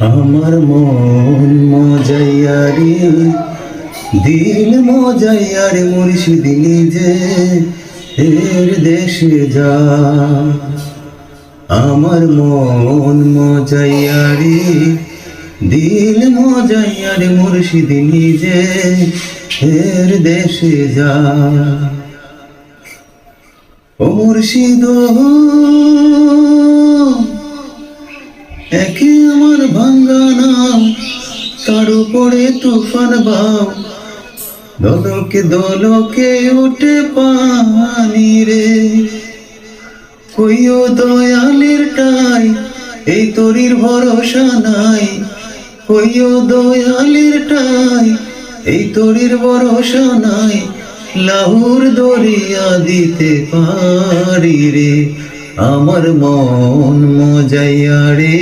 আমার মন মজাইয়া রে, দিল মজাইয়া রে, মুর্শিদ নিজে এর দেশে যা। আমার মন মজাইয়া রে, দিল মজাইয়া রে, মুর্শিদ নিজে এর দেশে যা। ও মুর্শিদ একে আমার ভাঙ্গা নাম, তার উপরে তুফান ভাও, দলকে দলকে উঠে পানি রে। কইও দয়ালের টাই, এই তরির ভরসা নাই। কইও দয়ালের টাই, এই তরির ভরসা নাই। লাহুর দরিয়া দিতে পারি রে। আমার মন মজাইয়া রে,